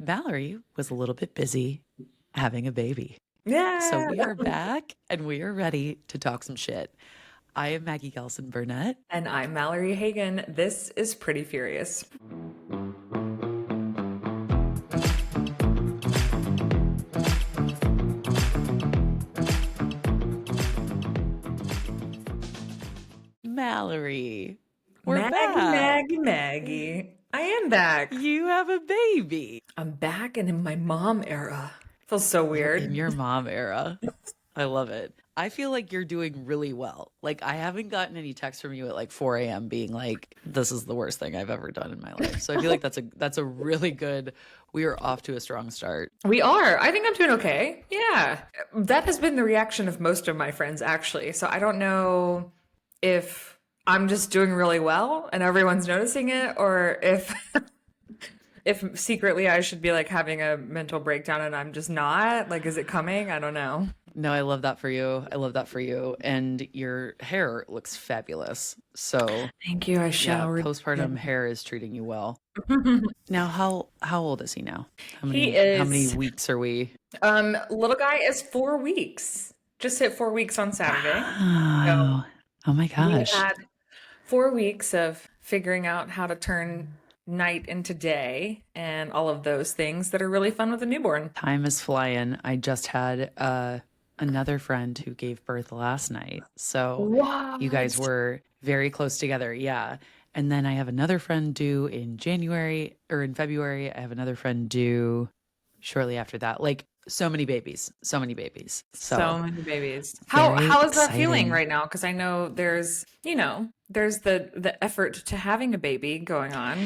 Mallory was a little bit busy having a baby. So Yeah. we are back and we are ready to talk some shit. I am Maggie Gelson Burnett. And I'm Mallory Hagan. This is Pretty Furious. Mallory, we're Maggie, back. Maggie, Maggie. I am back. You have a baby. I'm back and in my mom era. Feels so You're weird. in your mom era. I love it. I feel like you're doing really well. Like, I haven't gotten any texts from you at like 4 a.m. being like, this is the worst thing I've ever done in my life. So I feel like that's a really good, we are off to a strong start. We are. I think I'm doing okay. Yeah. That has been the reaction of most of my friends, actually. So I don't know if I'm just doing really well and everyone's noticing it, or if if secretly I should be like having a mental breakdown and I'm just not. Like, is it coming? I don't know. No, I love that for you. I love that for you. And your hair looks fabulous. So Thank you. I yeah, showered. postpartum hair is treating you well. Now, how old is he now? How He many is weeks are we? little guy is 4 weeks. Just hit 4 weeks on Saturday. Oh, oh my We gosh. had 4 weeks of figuring out how to turn night into day and all of those things that are really fun with a newborn. Time is flying. I just had another friend who gave birth last night. So you guys What? were very close together. Yeah. And then I have another friend due in January or in February. I have another friend due shortly after that. Like so many babies, so many babies. So many babies. How very how is that feeling exciting. right now? Because I know there's the effort to having a baby going on.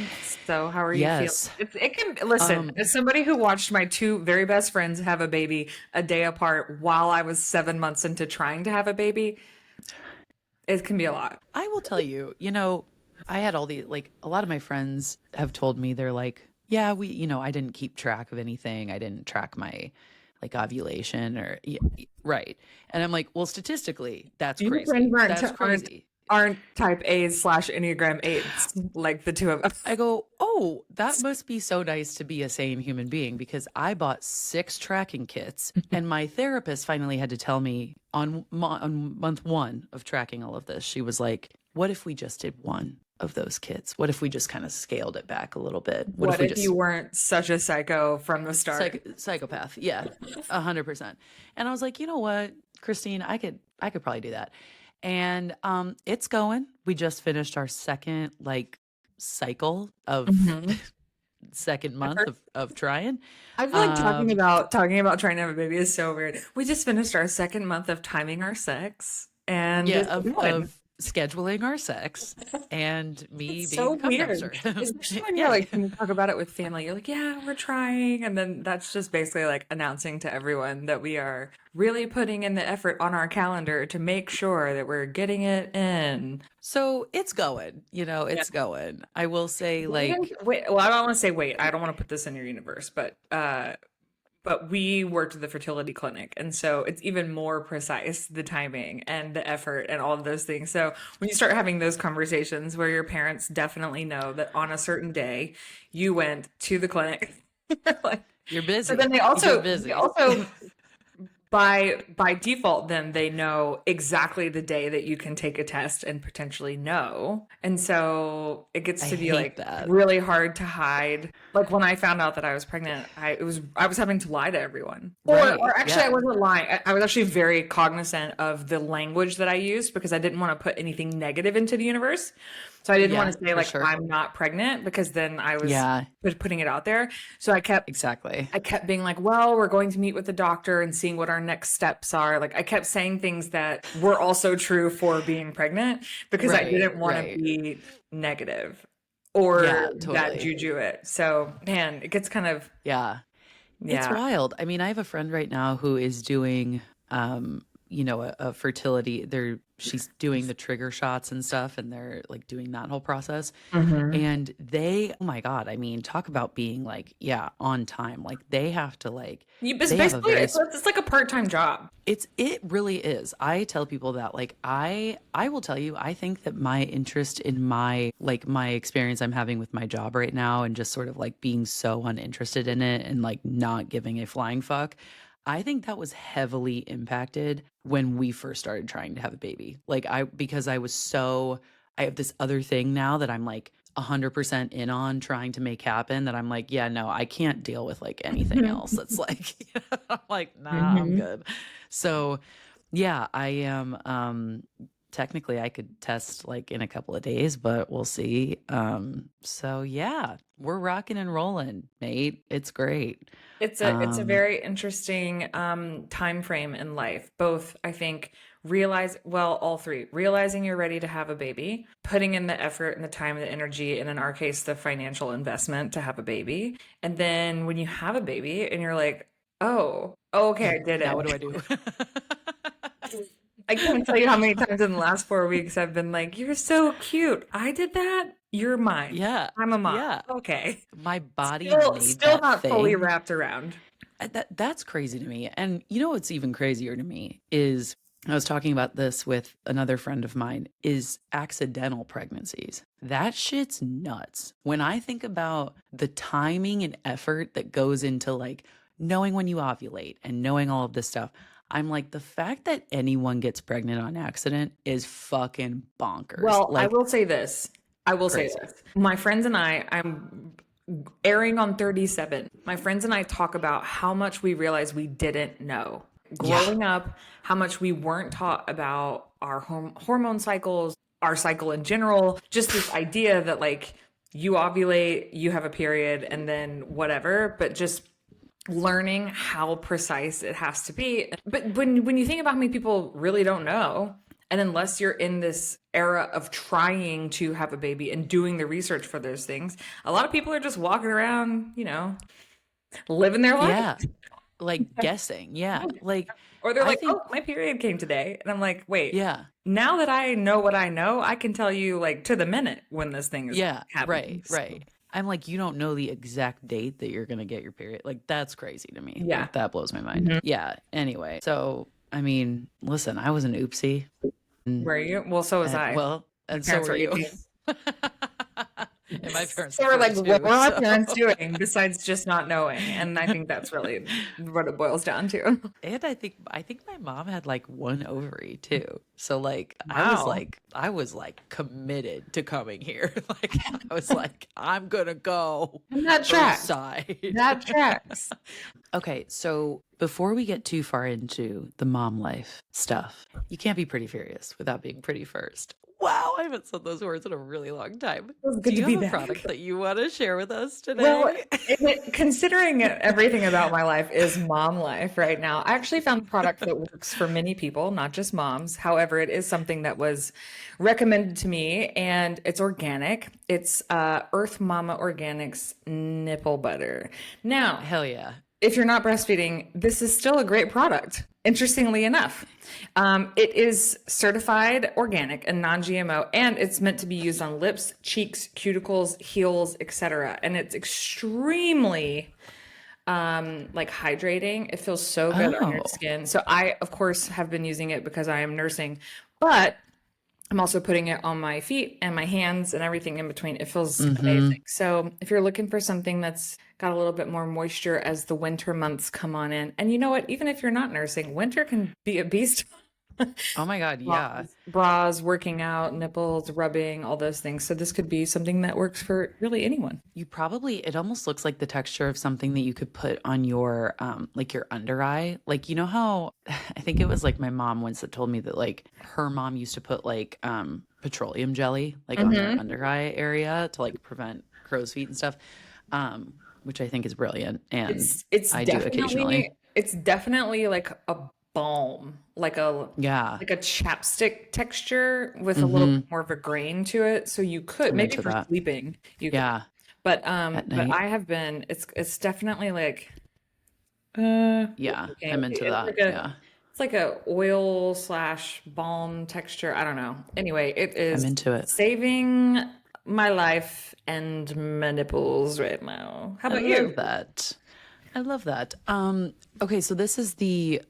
So how are you feeling? Yes. It can listen, as somebody who watched my two very best friends have a baby a day apart while I was 7 months into trying to have a baby, it can be a lot. I will tell you, I had all the, like, a lot of my friends have told me, they're like, yeah, I didn't keep track of anything. I didn't track my like ovulation or, right. And I'm like, well, statistically, that's Your crazy. friends That's crazy. aren't type A's / Enneagram 8s like the two of us. I go, oh, that must be so nice to be a sane human being because I bought 6 tracking kits and my therapist finally had to tell me on month 1 of tracking all of this. She was like, what if we just did one of those kits? What if we just kind of scaled it back a little bit? What we if you weren't such a psycho from the start? psychopath? Yeah, 100%. And I was like, you know what, Christine, I could probably do that. And it's going. We just finished our second like cycle of second month of trying. I feel like talking about trying to have a baby is so weird. We just finished our second month of timing our sex and Yeah, it's going. of scheduling our sex and me It's being so a cum weird. dumpster. Especially when Yeah. you're like, when you talk about it with family, you're like, yeah, we're trying. And then that's just basically like announcing to everyone that we are really putting in the effort on our calendar to make sure that we're getting it in. So it's going, it's going. I will say, like, Wait, well, I don't want to say wait. I don't want to put this in your universe, but we worked at the fertility clinic, and so it's even more precise, the timing and the effort and all of those things. So when you start having those conversations where your parents definitely know that on a certain day you went to the clinic, like, you're busy. so then You're busy. they also by default, then they know exactly the day that you can take a test and potentially know. And so it gets to I be hate like that. really hard to hide. Like when I found out that I was pregnant, I was having to lie to everyone. Right, Or actually yeah. I wasn't lying. I was actually very cognizant of the language that I used because I didn't want to put anything negative into the universe. So I didn't want to say for like sure. I'm not pregnant because then I was Yeah. putting it out there. So I kept Exactly. being like, well, we're going to meet with the doctor and seeing what our next steps are. Like I kept saying things that were also true for being pregnant because I Right, didn't want right. to be negative or Yeah, that totally. juju it. So man, it gets kind of, Yeah. It's yeah. wild. I mean, I have a friend right now who is doing you know, a fertility, she's doing the trigger shots and stuff, and they're like doing that whole process. Mhm. And they, oh my God, I mean, talk about being like, yeah, on time. Like they have to like, It's they have a basically very it's like a part-time job. it really is. I tell people that like I will tell you, I think that my interest in my experience I'm having with my job right now and just sort of like being so uninterested in it and like not giving a flying fuck, I think that was heavily impacted when we first started trying to have a baby. Like because I have this other thing now that I'm like 100% in on trying to make happen, that I'm like, yeah, no, I can't deal with like anything else. That's like, I'm like, nah, I'm Mhm. good. So yeah, I am, technically I could test like in a couple of days, but we'll see. So yeah, we're rocking and rolling, mate. It's great. It's a Um, very interesting time frame in life. Both, I think, all three. Realizing you're ready to have a baby, putting in the effort and the time and the energy, and in our case, the financial investment to have a baby. And then when you have a baby and you're like, oh, okay, I did now it. what do I do? I can't tell you how many times in the last 4 weeks I've been like, "You're so cute. I did that. You're mine. Yeah. I'm a mom." Yeah. Okay. My body made Still that not fully thing. wrapped around. That's crazy to me. And you know what's even crazier to me is I was talking about this with another friend of mine, is accidental pregnancies. That shit's nuts. When I think about the timing and effort that goes into like knowing when you ovulate and knowing all of this stuff, I'm like, the fact that anyone gets pregnant on accident is fucking bonkers. Well, I Like will say this. I will say crazy. this. My friends and I'm airing on 37. My friends and I talk about how much we realize we didn't know Yeah. growing up, how much we weren't taught about our hormone cycles, our cycle in general, just this idea that like you ovulate, you have a period, and then whatever, but just learning how precise it has to be. But when you think about how many people really don't know, and unless you're in this era of trying to have a baby and doing the research for those things, a lot of people are just walking around, living their life. Yeah. Like guessing. Yeah. Like Or they're I like, think, "Oh, my period came today." And I'm like, "Wait, yeah. now that I know what I know, I can tell you like to the minute when this thing is Yeah, happening." right, So, right. I'm like, you don't know the exact date that you're gonna get your period. Like, that's crazy to me. yeah. Like, that blows my mind. Mhm. Yeah. Anyway, so I mean, listen, I was an oopsie, and, Were you? Well, so was I. well, My and so parents were were you. 18. And my parents So we're were like, what too. were our So, parents doing besides just not knowing? And I think that's really what it boils down to. and I think my mom had like one ovary too. So like, Wow. I was like committed to coming here. Like, I was like, I'm gonna go And that Earth tracks. side. That tracks. Okay, so before we get too far into the mom life stuff, you can't be pretty furious without being pretty first. Wow, I haven't said those words in a really long time. It was Do good to you be have a back. product that you want to share with us Well, today? considering everything about my life is mom life right now, I actually found a product that works for many people, not just moms. However, it is something that was recommended to me, and it's organic. It's Earth Mama Organics nipple butter. Now, Hell yeah. if you're not breastfeeding, this is still a great product. Interestingly enough, it is certified organic and non-GMO, and it's meant to be used on lips, cheeks, cuticles, heels, etc. And it's extremely like hydrating. It feels so good on your Oh. skin. So I, of course, have been using it because I am nursing, but I'm also putting it on my feet and my hands and everything in between. It feels Mm-hmm. amazing. So if you're looking for something that's got a little bit more moisture as the winter months come on in, and you know what, even if you're not nursing, winter can be a beast. Oh my God, yeah. Bras, working out, nipples, rubbing, all those things. So this could be something that works for really anyone. It almost looks like the texture of something that you could put on your like your under eye. Like, you know how I think it was like my mom once that told me that like her mom used to put like petroleum jelly like on their Hmm. under eye area to like prevent crow's feet and stuff. Which I think is brilliant, and It's I do occasionally. definitely like a balm, Yeah. like a chapstick texture with a little Mm-hmm. bit more of a grain to it. So you could I'm maybe into for that. sleeping, you could. Yeah. But At but night. I have been it's definitely like Yeah. okay, I'm into it's that. like a Yeah. it's like a oil slash balm texture. I don't know. Anyway, it I'm is into it. saving my life and my nipples right now. How I about love you? that. I love that. Okay, so this is the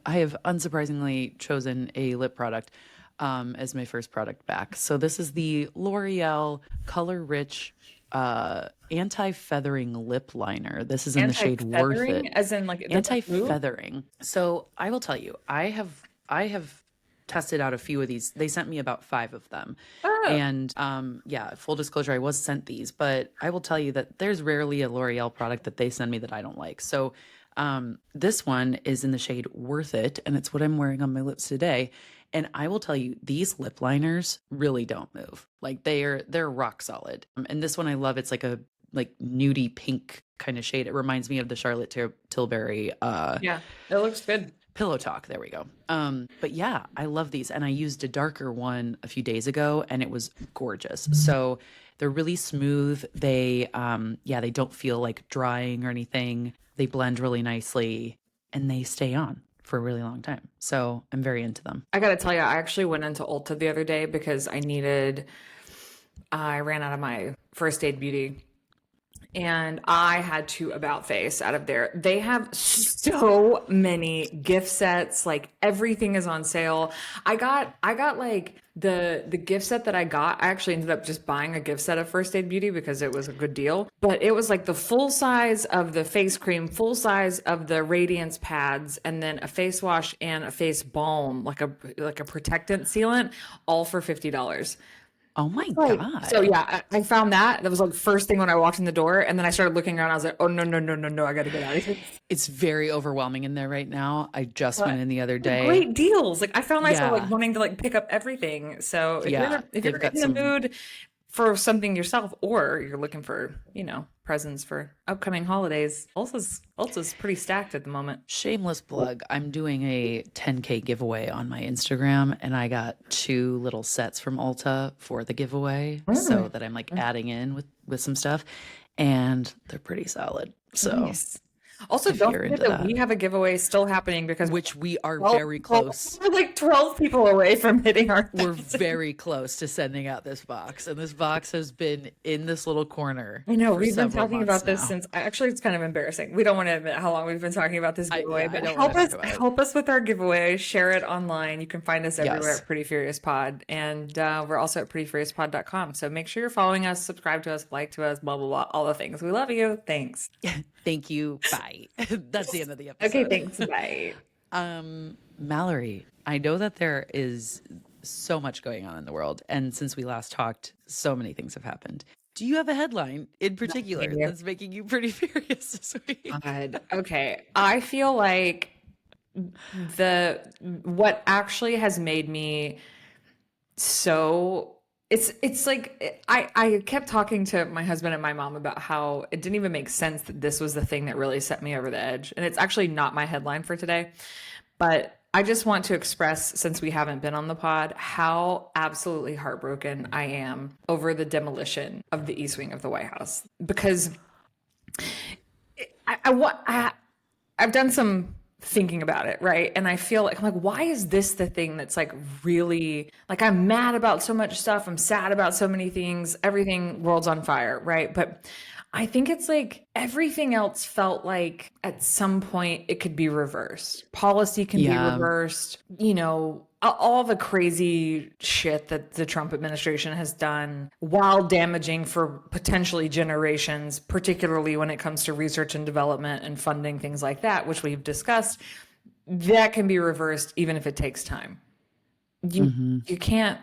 I have unsurprisingly chosen a lip product as my first product back. So this is the L'Oreal Color Rich anti-feathering lip liner. This is in the shade Worth It. Anti-feathering, as in like it doesn't move? Anti-feathering. So I will tell you, I have tested out a few of these. They sent me about 5 of them. Oh, And yeah, full disclosure, I was sent these, but I will tell you that there's rarely a L'Oreal product that they send me that I don't like. So this one is in the shade Worth It, and it's what I'm wearing on my lips today. And I will tell you, these lip liners really don't move. Like they're rock solid. And this one I love. It's like a like nudie pink kind of shade. It reminds me of the Charlotte Tilbury yeah, it looks good. Pillow Talk. There we go. But yeah, I love these. And I used a darker one a few days ago and it was gorgeous. So they're really smooth. They don't feel like drying or anything. They blend really nicely and they stay on for a really long time. So I'm very into them. I gotta tell you, I actually went into Ulta the other day because I ran out of my first aid beauty and I had to about face out of there. They have so many gift sets, like everything is on sale. I got like the gift set that I got. I actually ended up just buying a gift set of First Aid Beauty because it was a good deal. But it was like the full size of the face cream, full size of the radiance pads, and then a face wash and a face balm, like a protectant sealant, all for $50. Oh my Like, God. so yeah, I found that. That was like the first thing when I walked in the door, and then I started looking around. I was like, oh no, no, no, no, no, I got to get out of here. It's very overwhelming in there right now. I just went in the other day. Great deals. Like I found myself Yeah. like wanting to like pick up everything. So if Yeah, you're if they've you're got in the some mood for something yourself, or you're looking for presents for upcoming holidays, Ulta's pretty stacked at the moment. shameless plug. I'm doing a 10K giveaway on my Instagram, and I got 2 little sets from Ulta for the giveaway, so that I'm like adding in with some stuff, and they're pretty solid. So, Nice. Also, if don't you're forget into that we that, have a giveaway still happening because which we are very close. we're like 12 people away from hitting our We're very close to sending out this box, and this box has been in this little corner. I know for we've been several talking months about this now. since actually it's kind of embarrassing. We don't want to admit how long we've been talking about this giveaway, I but don't want to talk about it. help us with our giveaway. Share it online. You can find us everywhere Yes. at Pretty Furious Pod, and we're also at prettyfuriouspod.com. So make sure you're following us, subscribe to us, like to us, blah blah blah, all the things. We love you. Thanks. Thank you. Bye. That's the end of the episode. Okay, thanks. Bye. Mallory, I know that there is so much going on in the world, and since we last talked, so many things have happened. Do you have a headline in particular here. that's making you pretty furious this week? God. Okay. I feel like what actually has made me so it's like I kept talking to my husband and my mom about how it didn't even make sense that this was the thing that really set me over the edge. And it's actually not my headline for today, but I just want to express, since we haven't been on the pod, how absolutely heartbroken I am over the demolition of the East Wing of the White House. Because I've done some thinking about it, right? And I feel like I'm like, why is this the thing that's like really like I'm mad about so much stuff, I'm sad about so many things, everything world's on fire, right? But I think it's like everything else felt like at some point it could be reversed. Policy can be reversed, all the crazy shit that the Trump administration has done while damaging for potentially generations, particularly when it comes to research and development and funding, things like that, which we've discussed, that can be reversed even if it takes time. You can't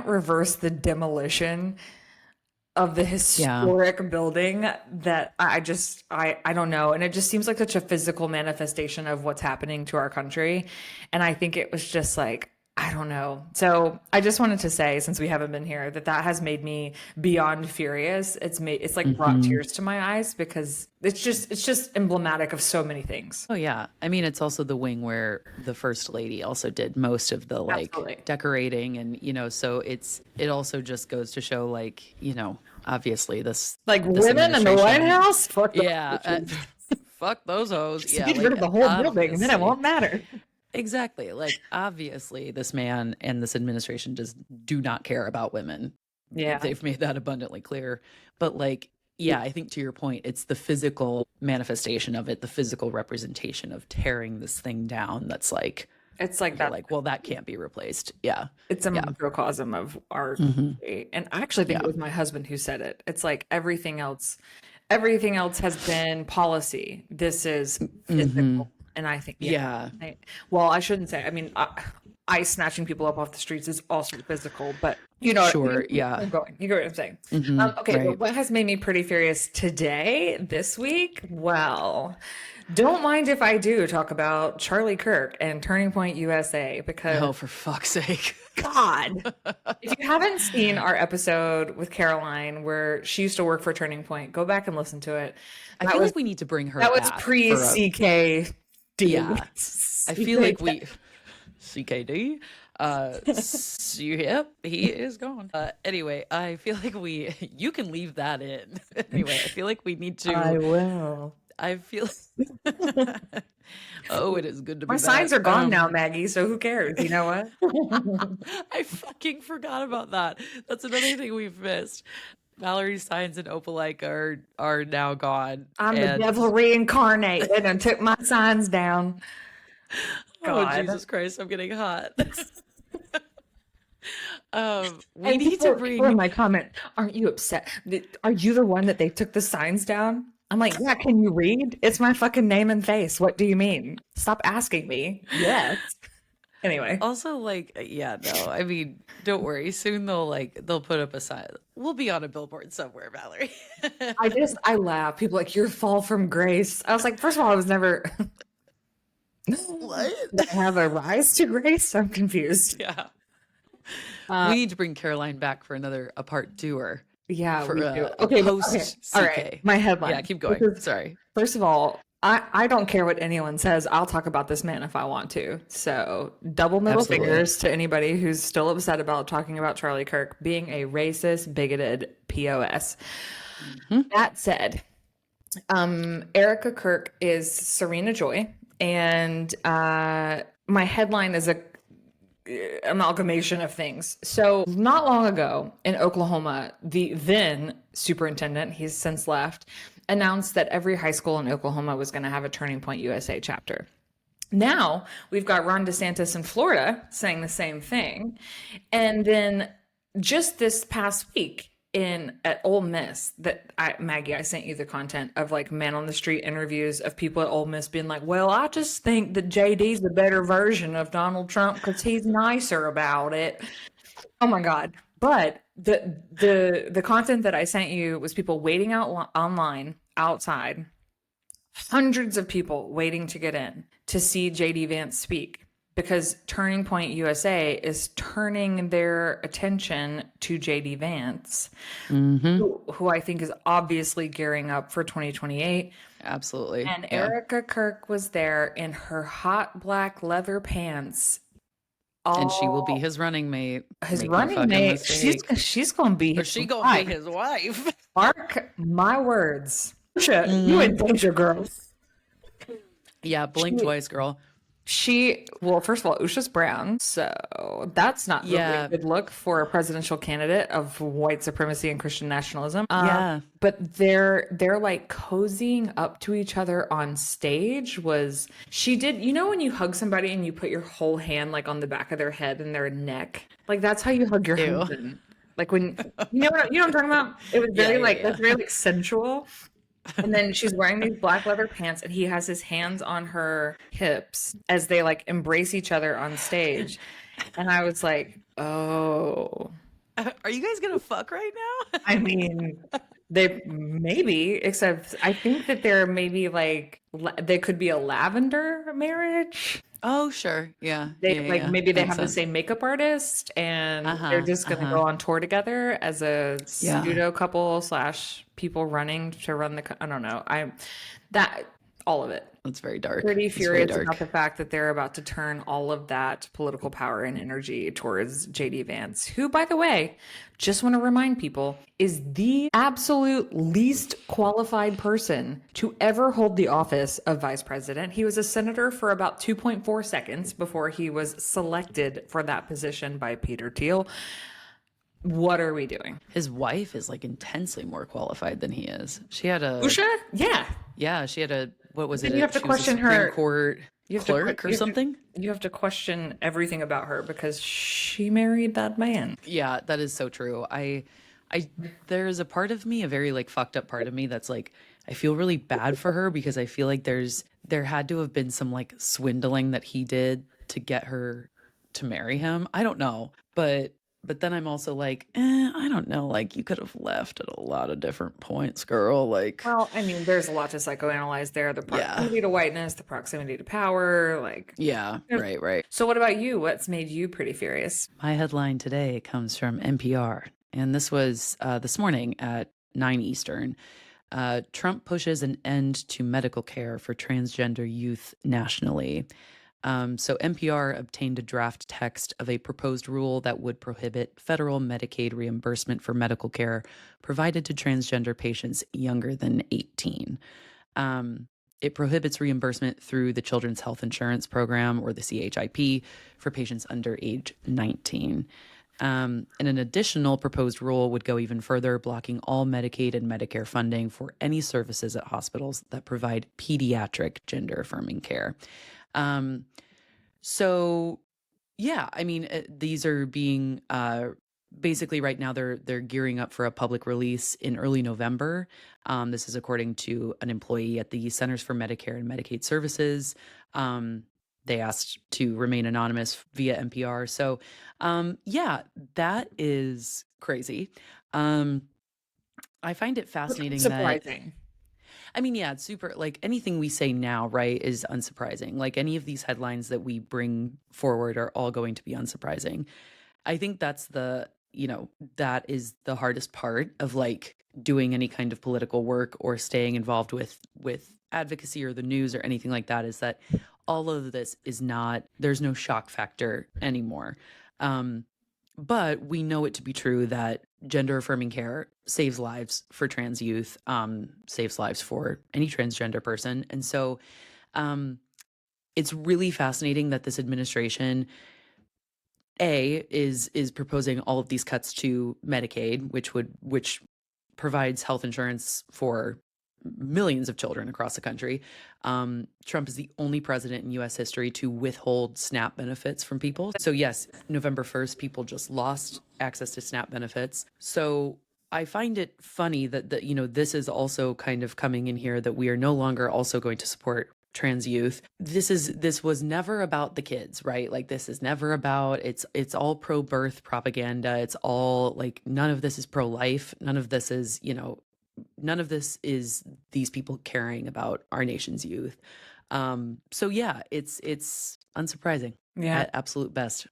reverse the demolition of the historic building that I don't know. And it just seems like such a physical manifestation of what's happening to our country. And I think it was just like, I don't know. So I just wanted to say, since we haven't been here, that has made me beyond furious. It's like brought tears to my eyes because it's just emblematic of so many things. Oh yeah. I mean, it's also the wing where the first lady also did most of the like Absolutely. decorating and so it also just goes to show like, obviously this Like this women in the White administration- House? Fuck Yeah. Fuck those hoes. Yeah. Get rid of the whole building and then it won't matter. Exactly. Like, obviously, this man and this administration just do not care about women. Yeah. They've made that abundantly clear. But, like, yeah, I think to your point, it's the physical manifestation of it, the physical representation of tearing this thing down that's like, It's like you're that. like, well, that can't be replaced. Yeah. It's a Yeah. microcosm of our Hmm. country. And I actually think Yeah. it was my husband who said it. It's like everything else has been policy. This is Hmm. physical. And I think, yeah. Yeah. Well, I shouldn't say. I mean, ice snatching people up off the streets is also physical, but Sure. Yeah. I'm going. You get what I'm saying. Hmm. Okay, but Right. what has made me pretty furious today, this week? Well, don't mind if I do talk about Charlie Kirk and Turning Point USA because Oh, for fuck's sake. God, if you haven't seen our episode with Caroline where she used to work for Turning Point, go back and listen to it. I feel like we need to bring her That was back pre for a, CKD. yeah. I feel like we CKD. Yep, he is gone. Anyway, I feel like you can leave that in. Anyway, I feel like we need I to. will. I feel. Oh, it is good to be My back. signs are gone now, Maggie, so who cares? You know what? I fucking forgot about that. That's another thing we've missed. Mallory's signs and Opalike are now gone. I'm the and devil reincarnated and took my signs down. oh God. Jesus Christ, I'm getting hot. We And need people to were in bring. my comment, aren't you upset? Are you the one that they took the signs down? I'm like, yeah, can you read? It's my fucking name and face. What do you mean? Stop asking me. Yes. Anyway. Also, like, yeah, no, I mean, don't worry. Soon they'll put up a sign. We'll be on a billboard somewhere, Mallory. I laugh. People are like, you're fall from grace. I was like, first of all, I was never What? I have a rise to grace. I'm confused. Yeah. We need to bring Caroline back for a part doer. Yeah, For we a do. Okay, post all CK. right. My headline. Yeah, keep going. Because, Sorry. first of all, I don't care what anyone says. I'll talk about this man if I want to. So double middle Absolutely. fingers to anybody who's still upset about talking about Charlie Kirk being a racist, bigoted POS. That said, Erica Kirk is Serena Joy, and my headline is a amalgamation of things. So not long ago in Oklahoma, the then superintendent, he's since left, announced that every high school in Oklahoma was going to have a Turning Point USA chapter. Now we've got Ron DeSantis in Florida saying the same thing. And then just this past week at Ole Miss, Maggie, I sent you the content of like man on the street interviews of people at Ole Miss being like, well, I just think that JD's the better version of Donald Trump because he's nicer about it. Oh my God. But the content that I sent you was people waiting out online outside, hundreds of people waiting to get in to see JD Vance speak because Turning Point USA is turning their attention to JD Vance, who I think is obviously gearing up for 2028. Absolutely. And Yeah. Erica Kirk was there in her hot black leather pants. And she will be his running mate. His Make no running fucking mate. mistake. She's going to be Or his she gonna wife. be his wife. Mark my words. You in danger, girl. Yeah, blink twice, girl. Well, first of all, Usha's brown, so that's not really Yeah. a good look for a presidential candidate of white supremacy and Christian nationalism. Yeah. But they're like cozying up to each other on stage. She did, when you hug somebody and you put your whole hand like on the back of their head and their neck, like that's how you hug your Ew. husband. Like when you know what I'm talking about? It was very Yeah. that's very like sensual. And then she's wearing these black leather pants and he has his hands on her hips as they like embrace each other on stage. And I was like, oh, Are you guys gonna fuck right now? I mean, they maybe, except I think that they're maybe like, they could be a lavender marriage. Oh, sure. Yeah. They Yeah. maybe they Makes have the sense. same makeup artist and they're just going to go on tour together as a pseudo couple / people running to run I don't know. all of it. That's very dark. Pretty It's very furious about dark. the fact that they're about to turn all of that political power and energy towards JD Vance, who, by the way, just want to remind people, is the absolute least qualified person to ever hold the office of vice president. He was a senator for about 2.4 seconds before he was selected for that position by Peter Thiel. What are we doing? His wife is like intensely more qualified than he is. She had a Usha? Yeah. Yeah, she had a what was it? You have to She was a question Supreme her. Court clerk or something. You have to question everything about her because she married that man. Yeah, that is so true. There's a part of me, a very like fucked up part of me that's like, I feel really bad for her because I feel like there had to have been some like swindling that he did to get her to marry him. I don't know, but then I'm also like, I don't know. Like you could have left at a lot of different points, girl. Like, Well, I mean, there's a lot to psychoanalyze there. The proximity to whiteness, the proximity to power, like. yeah, right. So what about you? What's made you pretty furious? My headline today comes from NPR, and this was this morning at 9 Eastern. Trump pushes an end to medical care for transgender youth nationally. So NPR obtained a draft text of a proposed rule that would prohibit federal Medicaid reimbursement for medical care provided to transgender patients younger than 18. It prohibits reimbursement through the Children's Health Insurance Program, or the CHIP, for patients under age 19. And an additional proposed rule would go even further, blocking all Medicaid and Medicare funding for any services at hospitals that provide pediatric gender-affirming care. So yeah, I mean, these are being basically right now they're gearing up for a public release in early November. This is according to an employee at the Centers for Medicare and Medicaid Services. They asked to remain anonymous via NPR. So yeah, that is crazy. I find it fascinating Surprising. I mean, yeah, it's super, like anything we say now, right, is unsurprising. Like any of these headlines that we bring forward are all going to be unsurprising. I think that's that is the hardest part of like doing any kind of political work or staying involved with advocacy or the news or anything like that, is that all of this is not, there's no shock factor anymore. But we know it to be true that gender affirming care saves lives for trans youth, saves lives for any transgender person. And so it's really fascinating that this administration is proposing all of these cuts to Medicaid, which provides health insurance for millions of children across the country. Trump is the only president in U.S. history to withhold SNAP benefits from people. So yes, November 1st, people just lost access to SNAP benefits. So I find it funny that this is also kind of coming in here, that we are no longer also going to support trans youth. This was never about the kids, right? Like this is never about, it's all pro-birth propaganda. It's all like, none of this is pro-life. None of this is, none of this is these people caring about our nation's youth. So yeah, it's unsurprising at absolute best.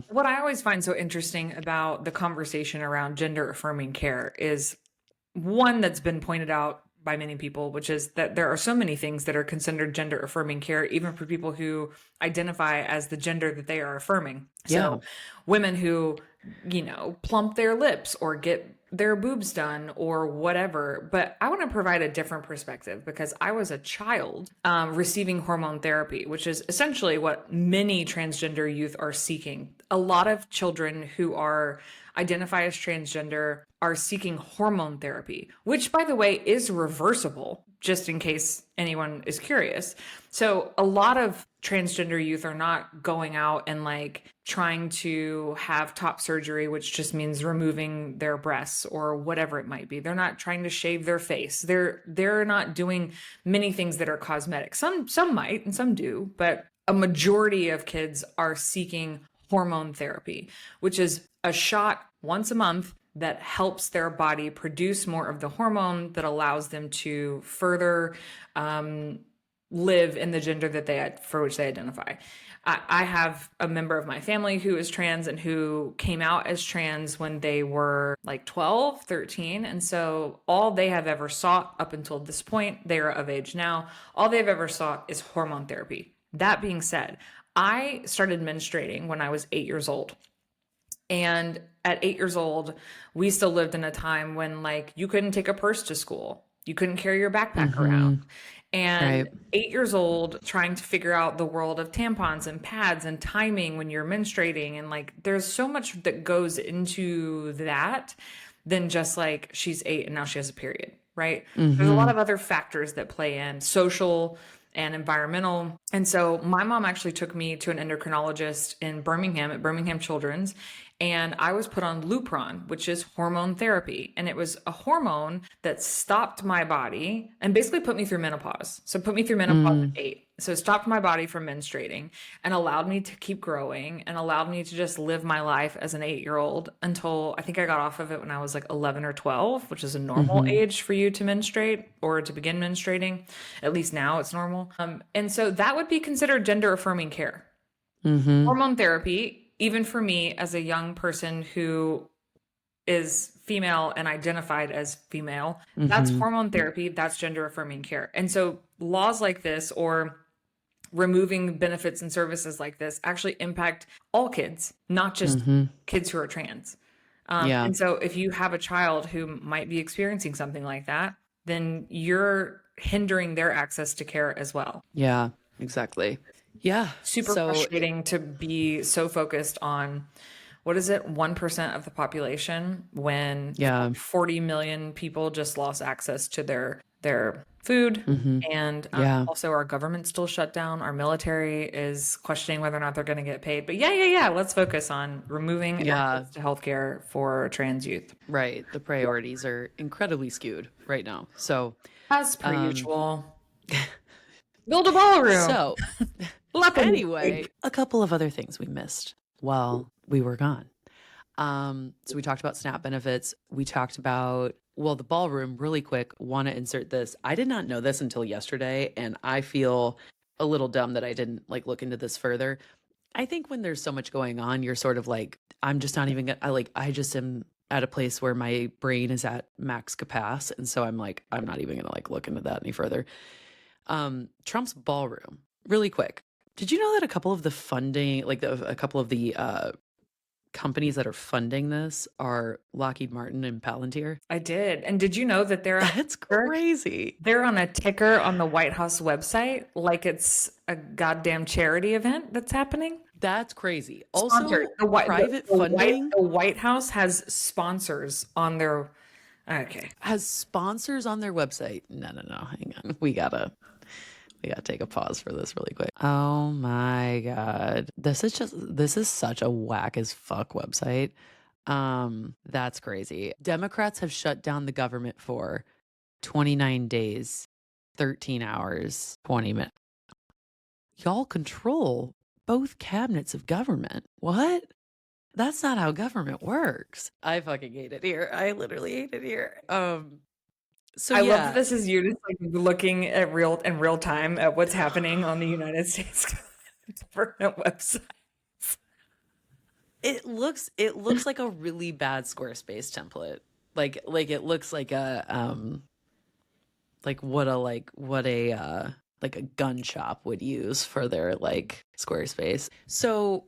What I always find so interesting about the conversation around gender affirming care is one that's been pointed out by many people, which is that there are so many things that are considered gender affirming care, even for people who identify as the gender that they are affirming. So women who, plump their lips or get their boobs done or whatever. But I want to provide a different perspective because I was a child receiving hormone therapy, which is essentially what many transgender youth are seeking. A lot of children who identify as transgender are seeking hormone therapy, which, by the way, is reversible, just in case anyone is curious. So a lot of transgender youth are not going out and like trying to have top surgery, which just means removing their breasts or whatever it might be. They're not trying to shave their face. They're not doing many things that are cosmetic. Some might and some do, but a majority of kids are seeking hormone therapy, which is a shot once a month that helps their body produce more of the hormone that allows them to further live in the gender that for which they identify. I have a member of my family who is trans and who came out as trans when they were like 12, 13. And so all they have ever sought up until this point, they are of age now, all they've ever sought is hormone therapy. That being said, I started menstruating when I was 8 years old. And at 8 years old, we still lived in a time when like you couldn't take a purse to school. You couldn't carry your backpack around. And 8 years old, trying to figure out the world of tampons and pads and timing when you're menstruating. And like, there's so much that goes into that than just like, she's 8 and now she has a period, right? There's a lot of other factors that play in, social and environmental. And so my mom actually took me to an endocrinologist in Birmingham at Birmingham Children's. And I was put on Lupron, which is hormone therapy. And it was a hormone that stopped my body and basically put me through menopause. So put me through menopause at 8. So it stopped my body from menstruating and allowed me to keep growing and allowed me to just live my life as an 8-year-old until I think I got off of it when I was like 11 or 12, which is a normal age for you to menstruate or to begin menstruating. At least now it's normal. And so that would be considered gender affirming care. Hormone therapy, even for me as a young person who is female and identified as female, that's hormone therapy, that's gender affirming care. And so laws like this or removing benefits and services like this actually impact all kids, not just kids who are trans. And so if you have a child who might be experiencing something like that, then you're hindering their access to care as well. Yeah, exactly. Yeah. Super frustrating to be so focused on, what is it, 1% of the population when 40 million people just lost access to their food. And also our government's still shut down. Our military is questioning whether or not they're going to get paid. But let's focus on removing access to healthcare for trans youth. Right. The priorities are incredibly skewed right now. So as per usual, build a ballroom. So anyway, a couple of other things we missed while we were gone. So we talked about SNAP benefits. We talked about, the ballroom. Really quick, want to insert this. I did not know this until yesterday, and I feel a little dumb that I didn't like look into this further. I think when there's so much going on, you're sort of like, I'm just not even gonna, I just am at a place where my brain is at max capacity. And so I'm like, I'm not even gonna like look into that any further. Trump's ballroom, really quick. Did you know that a couple of the funding, like a couple of the companies that are funding this are Lockheed Martin and Palantir? I did. And did you know that That's crazy. They're on a ticker on the White House website like it's a goddamn charity event that's happening? That's crazy. Also, private funding. The White House has sponsors on their... Okay. Has sponsors on their website. No. Hang on. We gotta take a pause for this really quick. Oh my God. This is such a whack as fuck website. That's crazy. Democrats have shut down the government for 29 days, 13 hours, 20 minutes. Y'all control both cabinets of government. What? That's not how works. I fucking hate it here. I literally hate it here. So I love that this is you just like looking at in real time at what's happening on the United States government website. It looks like a really bad Squarespace template. Like it looks like a what a gun shop would use for their like Squarespace. So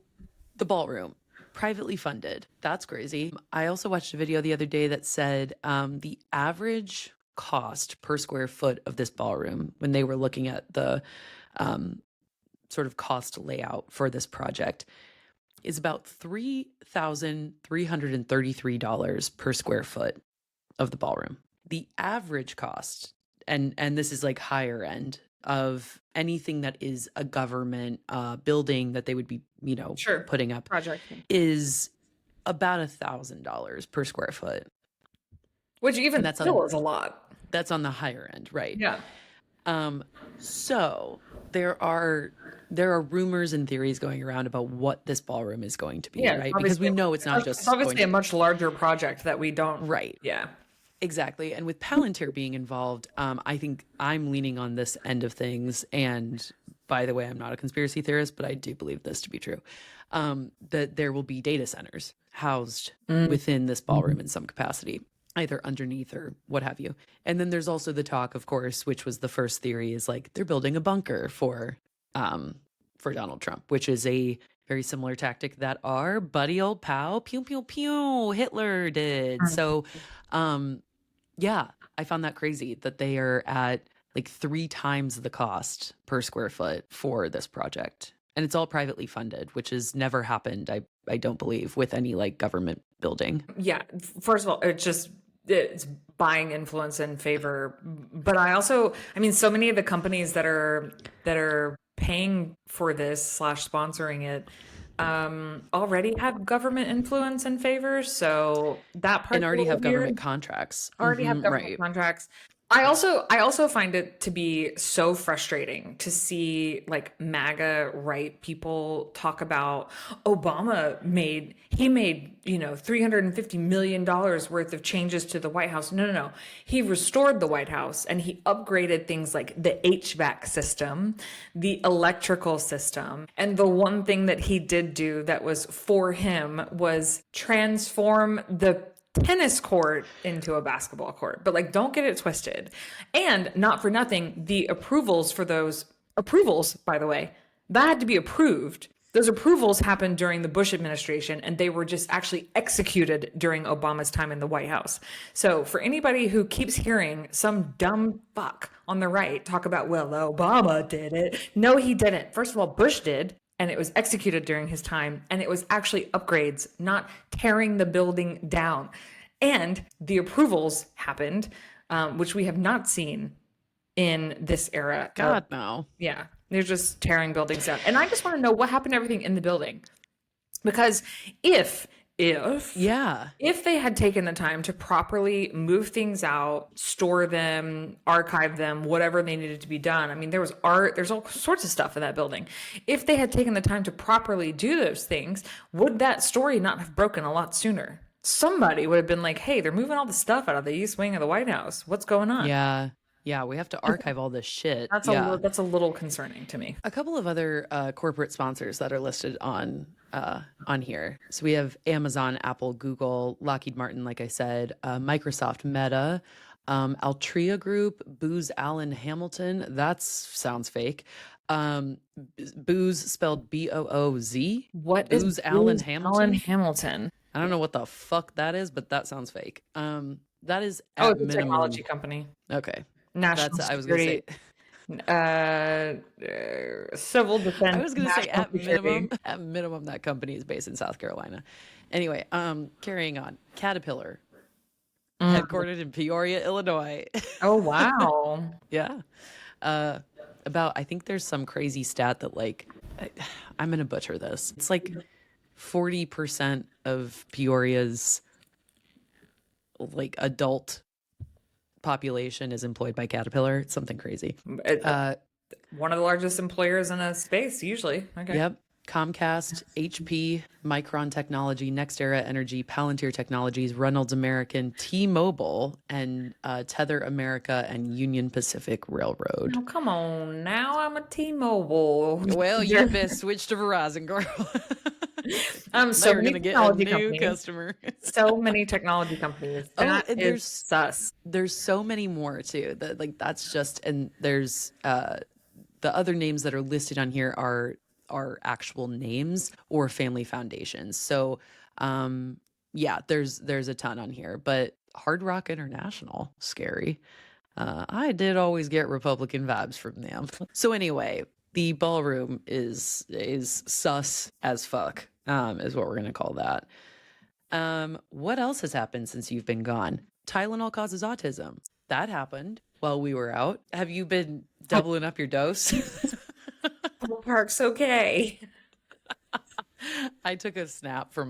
the ballroom, privately funded. That's crazy. I also watched a video the other day that said the average cost per square foot of this ballroom, when they were looking at the sort of cost layout for this project, is about $3,333 per square foot of the ballroom. The average cost, and this is like higher end of anything that is a government building that they would be, putting up, project, is about $1,000 per square foot. Which even still is a lot. That's on the higher end, right? Yeah. So there are rumors and theories going around about what this ballroom is going to be, right? Because we know it's not just obviously a much larger project that we don't. Right. Yeah. Exactly. And with Palantir being involved, I think I'm leaning on this end of things. And by the way, I'm not a conspiracy theorist, but I do believe this to be true. That there will be data centers housed within this ballroom in some capacity, either underneath or what have you. And then there's also the talk, of course, which was the first theory, is like they're building a bunker for Donald Trump, which is a very similar tactic that our buddy old pal pew pew pew Hitler did. So yeah, I found that crazy that they are at like 3 times the cost per square foot for this project. And it's all privately funded, which has never happened, I don't believe, with any like government building. Yeah. First of all, it's buying influence and favor. But I mean, so many of the companies that are paying for this / sponsoring it already have government influence and favor. So that part And already have government contracts. already have government contracts. I also find it to be so frustrating to see like MAGA right people talk about Obama made $350 million worth of changes to the White House. No. He restored the White House and he upgraded things like the HVAC system, the electrical system. And the one thing that he did do that was for him was transform the tennis court into a basketball court. But like, don't get it twisted. And not for nothing, the approvals for those approvals, by the way, that had to be approved. Those approvals happened during the Bush administration and they were just actually executed during Obama's time in the White House. So for anybody who keeps hearing some dumb fuck on the right talk about, well, Obama did it. No, he didn't. First of all, Bush did. And it was executed during his time. And it was actually upgrades, not tearing the building down. And the approvals happened, which we have not seen in this era. God, no. Yeah, they're just tearing buildings down. And I just want to know what happened to everything in the building. Because if they had taken the time to properly move things out, store them, archive them, whatever they needed to be done. I mean, there was art, there's all sorts of stuff in that building. If they had taken the time to properly do those things, would that story not have broken a lot sooner? Somebody would have been like, hey, they're moving all the stuff out of the East Wing of the White House. What's going on? Yeah, we have to archive all this shit. That's a little concerning to me. A couple of other corporate sponsors that are listed on here. So we have Amazon, Apple, Google, Lockheed Martin, like I said, Microsoft, Meta, Altria Group, Booz Allen Hamilton. That sounds fake. Booz spelled B-O-O-Z. What Booz is Allen Hamilton? I don't know what the fuck that is, but that sounds fake. That is it's a technology company. Okay. National I was gonna say civil defense. I was gonna say at minimum that company is based in South Carolina. Anyway, carrying on. Caterpillar, headquartered in Peoria, Illinois. Oh wow. Yeah. I think there's some crazy stat that like I'm gonna butcher this. It's like 40% of Peoria's like adult population is employed by Caterpillar. It's something crazy. One of the largest employers in a space, usually. Okay. Yep. Comcast, HP, Micron Technology, NextEra Energy, Palantir Technologies, Reynolds American, T-Mobile, and Tether America and Union Pacific Railroad. Oh, come on. Now I'm a T-Mobile. Well, you best switch to Verizon, girl. So You're many gonna get a technology new companies. customer. So many technology companies. That and is sus. There's so many more too. That like that's just and there's the other names that are listed on here are actual names or family foundations. So yeah, there's a ton on here. But Hard Rock International, scary. I did always get Republican vibes from them. So anyway, the ballroom is sus as fuck, is what we're gonna call that. What else has happened since you've been gone? Tylenol causes autism. That happened while we were out. Have you been doubling up your dose? Park's okay. I took a snap for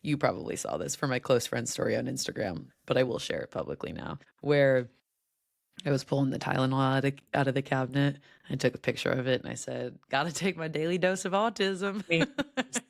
you probably saw this, for my close friend story on Instagram, but I will share it publicly now, where I was pulling the Tylenol out of the cabinet. I took a picture of it and I said, "Gotta take my daily dose of autism." I mean,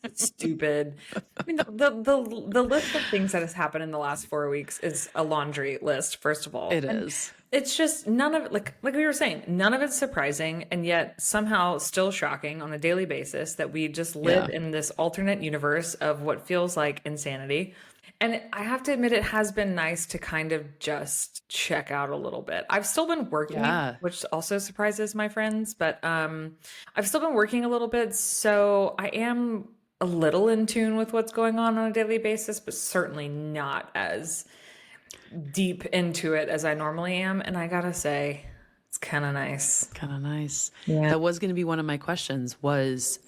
it's stupid. I mean, the list of things that has happened in the last 4 weeks is a laundry list, first of all. It And is. it's just none of it, like we were saying, none of it's surprising, and yet somehow still shocking on a daily basis that we just live Yeah. in this alternate universe of what feels like insanity. And I have to admit, it has been nice to kind of just check out a little bit. I've still been working, Yeah. which also surprises my friends, but I've still been working a little bit, so I am a little in tune with what's going on a daily basis, but certainly not as deep into it as I normally am. And I gotta say, it's kind of nice. Kind of nice. Yeah. That was going to be one of my questions was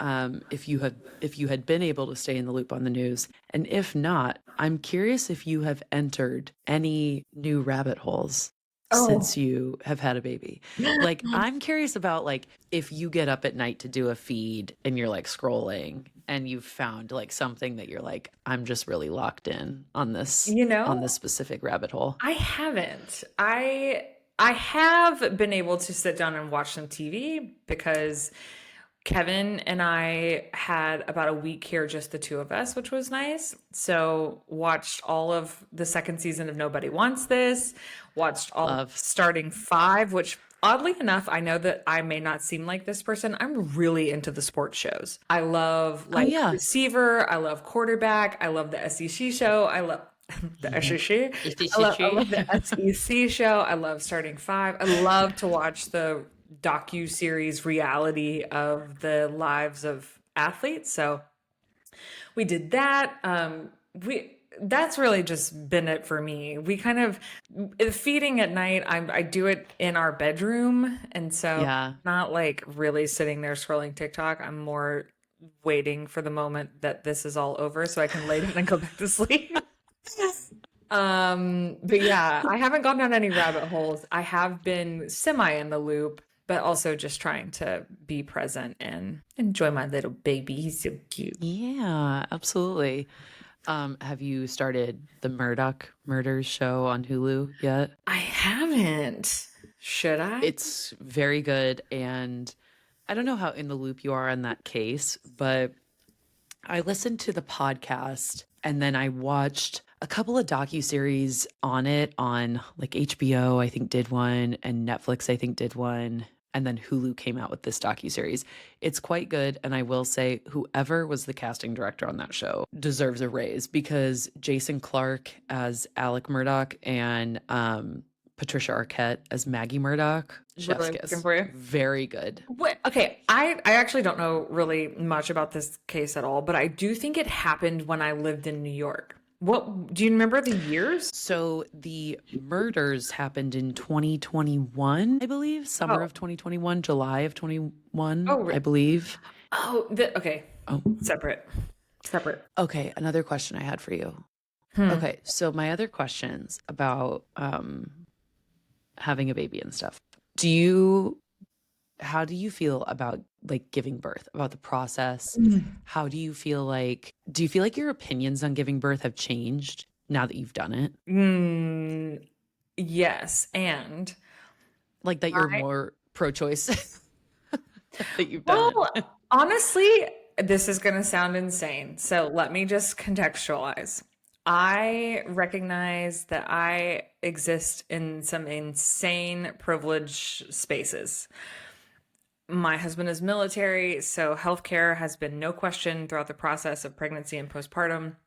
if you had been able to stay in the loop on the news, and if not, I'm curious if you have entered any new rabbit holes since you have had a baby. Like, I'm curious about like if you get up at night to do a feed and you're like scrolling and you've found like something that you're like, I'm just really locked in on this on this specific rabbit hole. I haven't. I have been able to sit down and watch some TV because Kevin and I had about a week here, just the two of us, which was nice. So watched all of the second season of Nobody Wants This, watched all of Starting Five, which oddly enough, I know that I may not seem like this person. I'm really into the sports shows. I love like Receiver. I love Quarterback. I love the SEC show. I love the SEC. I love the SEC show. I love Starting Five. I love to watch the docu-series reality of the lives of athletes. So we did that. That's really just been it for me. We kind of feeding at night. I do it in our bedroom, and so not like really sitting there scrolling TikTok. I'm more waiting for the moment that this is all over so I can lay down and go back to sleep. But yeah, I haven't gone down any rabbit holes. I have been semi in the loop, but also just trying to be present and enjoy my little baby. He's so cute. Yeah, absolutely. Have you started the Murdoch Murders show on Hulu yet? I haven't. Should I? It's very good, and I don't know how in the loop you are on that case, but I listened to the podcast and then I watched a couple of docuseries on it on like HBO, I think did one, and Netflix, I think did one. And then Hulu came out with this docuseries. It's quite good. And I will say, whoever was the casting director on that show deserves a raise because Jason Clarke as Alec Murdoch and Patricia Arquette as Maggie Murdoch. Chef's kiss. For you. Very good. What? Okay, I actually don't know really much about this case at all, but I do think it happened when I lived in New York. What do you remember the years? So the murders happened in 2021, I believe, summer of 2021, July of 21, I believe. Okay. Separate. Okay, another question I had for you. Okay, so my other questions about having a baby and stuff. How do you feel about like giving birth, about the process? How do you feel like, your opinions on giving birth have changed now that you've done it? Yes. And like that you're more pro-choice that you've done it. Honestly, this is going to sound insane. So let me just contextualize. I recognize that I exist in some insane privileged spaces. My husband is military, so healthcare has been no question throughout the process of pregnancy and postpartum.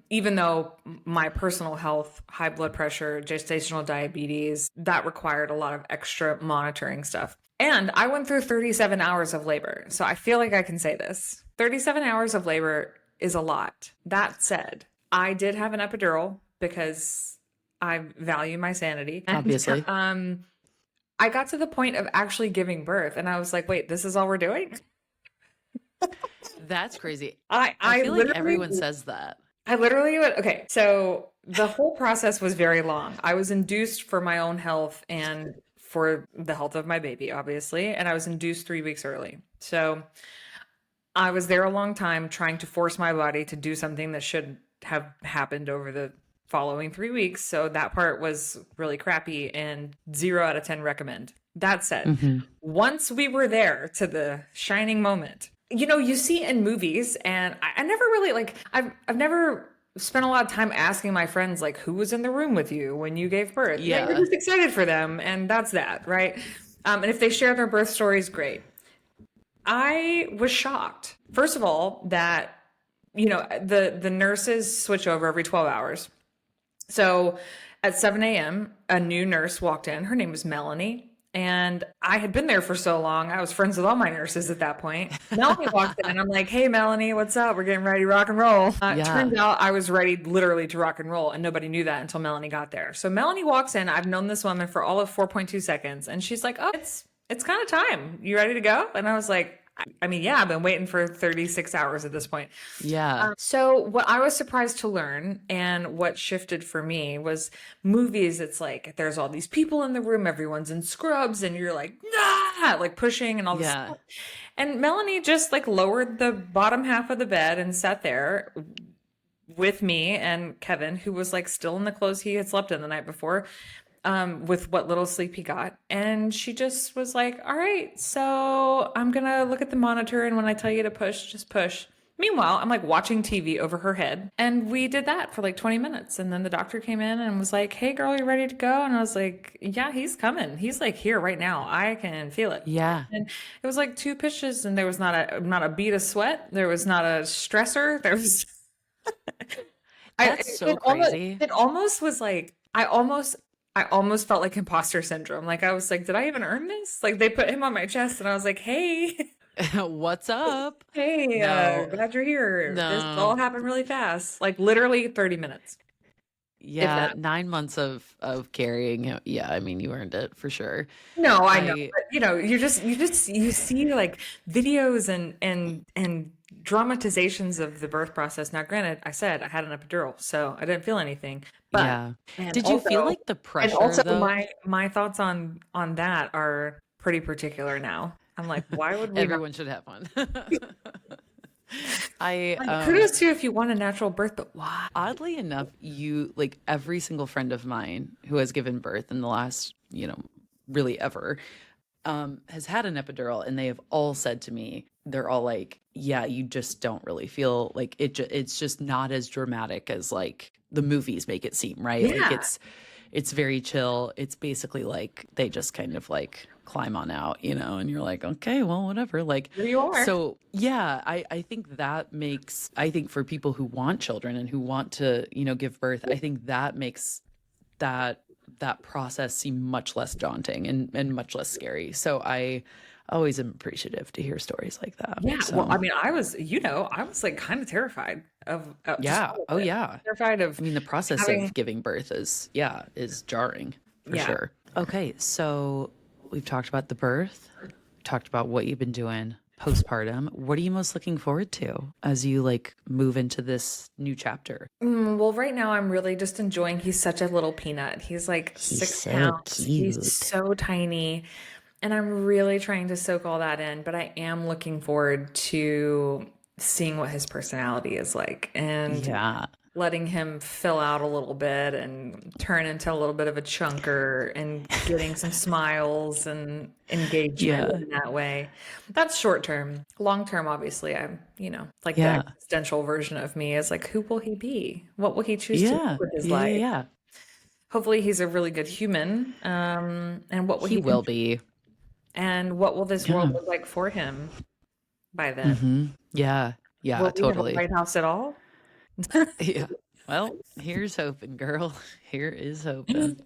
Even though my personal health, high blood pressure, gestational diabetes, that required a lot of extra monitoring stuff. And I went through 37 hours of labor. So I feel like I can say this. 37 hours of labor is a lot. That said, I did have an epidural because I value my sanity. Obviously. I got to the point of actually giving birth and I was like, wait, this is all we're doing? That's crazy. I feel like everyone says that. I literally went, okay, so the whole process was very long. I was induced for my own health and for the health of my baby, obviously, and I was induced 3 weeks early. So I was there a long time trying to force my body to do something that should have happened over the following 3 weeks. So that part was really crappy and 0 out of 10 recommend. That said, once we were there to the shining moment, you know, you see in movies, and I never really like, I've never spent a lot of time asking my friends, like, who was in the room with you when you gave birth? Yeah, you're Yeah. just excited for them, and that's that, right? And if they share their birth stories, great. I was shocked, first of all, that, you know, the nurses switch over every 12 hours. So at 7 a.m., a new nurse walked in. Her name was Melanie. And I had been there for so long. I was friends with all my nurses at that point. Melanie walked in and I'm like, hey, Melanie, what's up? We're getting ready to rock and roll. Yeah. Turns out I was ready literally to rock and roll, and nobody knew that until Melanie got there. So Melanie walks in. I've known this woman for all of 4.2 seconds. And she's like, oh, it's kind of time. You ready to go? And I was like, I mean, yeah, I've been waiting for 36 hours at this point. Yeah. So what I was surprised to learn, and what shifted for me, was movies. It's like there's all these people in the room, everyone's in scrubs, and you're like, nah, like pushing and all this stuff. And Melanie just like lowered the bottom half of the bed and sat there with me and Kevin, who was like still in the clothes he had slept in the night before, with what little sleep he got. And she just was like, all right, so I'm going to look at the monitor, and when I tell you to push, just push. Meanwhile, I'm like watching TV over her head, and we did that for like 20 minutes. And then the doctor came in and was like, hey girl, you ready to go? And I was like, yeah, he's coming. He's like here right now. I can feel it. Yeah. And it was like 2 pushes, and there was not a bead of sweat. There was not a stressor. There was That's so crazy. It almost was like, I almost felt like imposter syndrome. Like I was like, did I even earn this? Like they put him on my chest, and I was like, hey, What's up? hey, No. glad you're here. This No. all happened really fast. Like literally 30 minutes. Yeah, that. 9 months of carrying. Yeah, I mean, you earned it for sure. No, I know. I But, you know, you see like videos and dramatizations of the birth process. Now, granted, I said I had an epidural, so I didn't feel anything. But Yeah. and Did you feel also, like the and pressure also though? my thoughts on that are pretty particular now. I'm like, why would we not? Everyone should have one. I Like, kudos to you if you want a natural birth, but why? oddly enough, you like every single friend of mine who has given birth in the last, really ever, has had an epidural, and they have all said to me, they're all like, yeah, you just don't really feel like it's just not as dramatic as like the movies make it seem, right? Like Yeah. it's very chill. It's basically like they just kind of like climb on out, and you're like, okay, well, whatever. Like, Here you are. so yeah, I think that makes, I think for people who want children and who want to, give birth, I think that makes that process seem much less daunting and much less scary. So I always am appreciative to hear stories like that. Yeah. So, Well, I mean, I was like kind of terrified of just yeah. all of Oh it. yeah. Terrified of I mean, the process having, of giving birth is jarring for yeah. sure. Okay, so we've talked about the birth, talked about what you've been doing postpartum. What are you most looking forward to as you like move into this new chapter? Well, right now I'm really just enjoying. He's such a little peanut. He's like He's 6 so pounds. He's cute. so tiny. And I'm really trying to soak all that in, but I am looking forward to seeing what his personality is like, and Yeah. letting him fill out a little bit and turn into a little bit of a chunker, and getting some smiles and engagement Yeah. in that way. That's short term. Long term, obviously, I'm, like the Yeah. existential version of me is like, who will he be? What will he choose to do Yeah. with his Yeah. life? Yeah. Hopefully he's a really good human. And what will He he will be. and what will this world Yeah. look like for him by then? Mm-hmm. Yeah. Yeah, Will we have a totally. White House at all? Yeah. Well, here's hoping, girl. Here is hoping.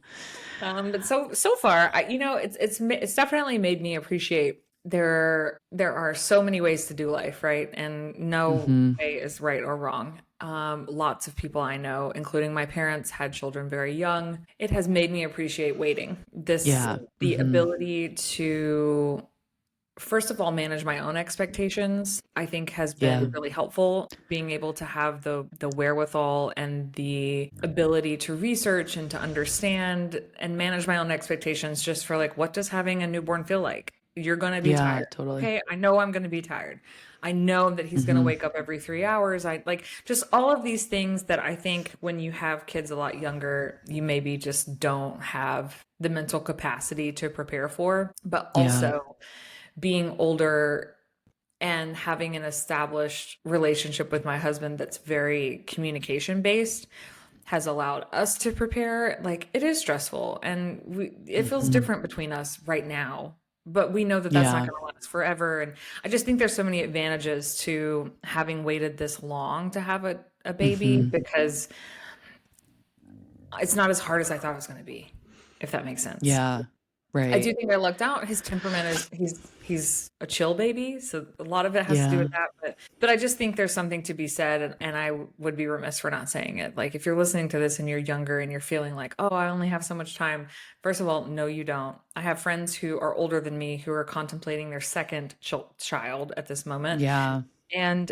But so far, it's definitely made me appreciate there are so many ways to do life, right? And no Mm-hmm. way is right or wrong. Lots of people I know, including my parents, had children very young. It has made me appreciate waiting. Yeah. The Mm-hmm. ability to, first of all, manage my own expectations, I think has been Yeah. really helpful. Being able to have the wherewithal and the ability to research and to understand and manage my own expectations, just for like, what does having a newborn feel like? You're going to be Yeah, tired. totally. Okay. I know I'm going to be tired. I know that he's going to wake up every 3 hours. I like just all of these things that I think when you have kids a lot younger, you maybe just don't have the mental capacity to prepare for. But Yeah. also being older and having an established relationship with my husband that's very communication based has allowed us to prepare. Like it is stressful and it feels different between us right now, but we know that that's not Yeah. going to last forever. And I just think there's so many advantages to having waited this long to have a baby because it's not as hard as I thought it was going to be, if that makes sense. Yeah. I do Right. think I lucked out. His temperament is he's a chill baby, so a lot of it has to do Yeah. with that. But I just think there's something to be said, and I would be remiss for not saying it. Like if you're listening to this and you're younger and you're feeling like, oh, I only have so much time. First of all, no, you don't. I have friends who are older than me who are contemplating their second child at this moment, Yeah. and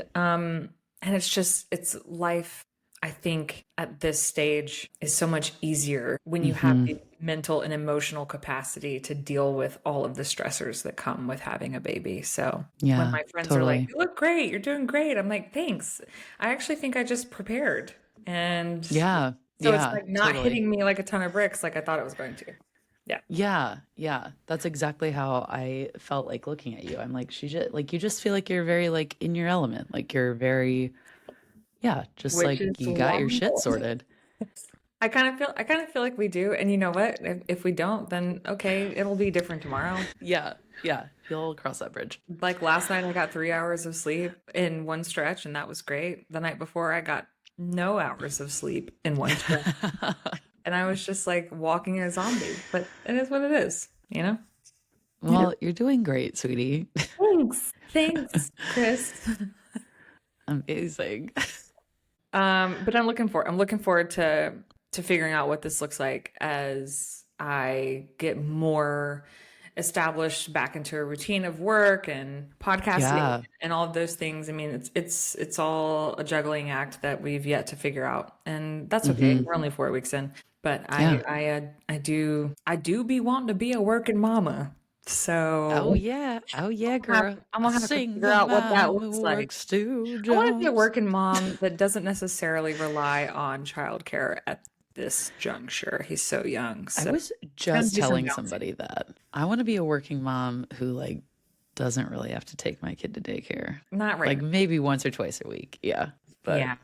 it's life. I think at this stage is so much easier when you have the mental and emotional capacity to deal with all of the stressors that come with having a baby. So when Yeah. my friends are like, Totally. "You look great, you're doing great," I'm like, "Thanks." I actually think I just prepared, and Yeah. so it's Yeah. like not Totally. hitting me like a ton of bricks like I thought it was going to. Yeah. Yeah. Yeah. That's exactly how I felt like looking at you. I'm like, she just like you just feel like you're very like in your element. Like you're very, yeah, just Which like is you got your shit wonderful. sorted. I kind of feel like we do. And you know what? If we don't, then okay, it'll be different tomorrow. Yeah. Yeah. You'll cross that bridge. Like last night, I got 3 hours of sleep in one stretch, and that was great. The night before, I got no hours of sleep in one stretch. And I was just like walking a zombie, but it is what it is, you know? Well, you're doing great, sweetie. Thanks. Thanks, Chris. Amazing. But I'm looking forward to figuring out what this looks like as I get more established back into a routine of work and podcasting Yeah. and all of those things. I mean, it's all a juggling act that we've yet to figure out, and that's okay. We're only 4 weeks in, but Yeah. I do be wanting to be a working mama. Oh So yeah. Oh yeah, girl. I'm A gonna have to figure single out what that mom looks who like. works two I want to be a jobs. working mom that doesn't necessarily rely on childcare at this juncture. He's so young. I So was it's gonna just be some telling bouncing. somebody that I want to be a working mom who like doesn't really have to take my kid to daycare. Not right Like now. maybe once or twice a week. Yeah. But Yeah.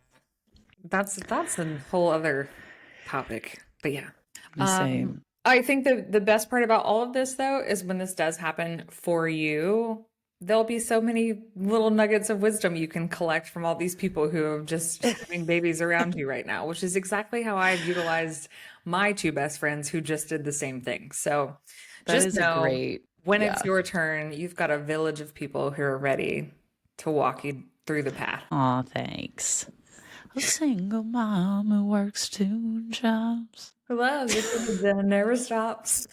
That's a whole other topic. But yeah. the same. I think the best part about all of this though is when this does happen for you, there'll be so many little nuggets of wisdom you can collect from all these people who are just having babies around you right now, which is exactly how I've utilized my two best friends who just did the same thing. So That just is a know great, when yeah. it's your turn, you've got a village of people who are ready to walk you through the path. Aw, thanks. A single mom who works two jobs. Hello, this is the never stops.